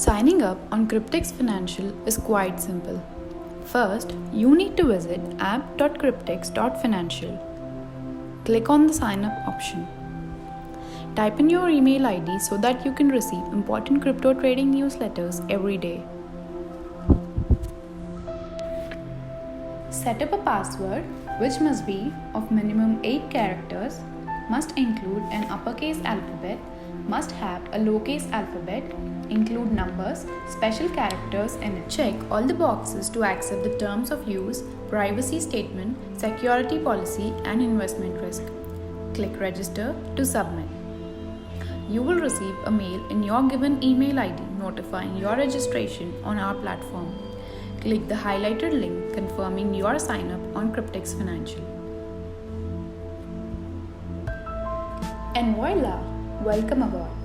Signing up on CryptX Financial is quite simple. First, you need to visit app.cryptx.financial. Click on the sign up option. Type in your email ID so that you can receive important crypto trading newsletters every day. Set up a password which must be of minimum 8 characters, must include an uppercase alphabet, must have a lowercase alphabet, include numbers, special characters in it. Check all the boxes to accept the terms of use, privacy statement, security policy and investment risk. Click register to submit. You will receive a mail in your given email ID notifying your registration on our platform. Click the highlighted link confirming your sign up on CryptX Financial. And voila! Welcome aboard!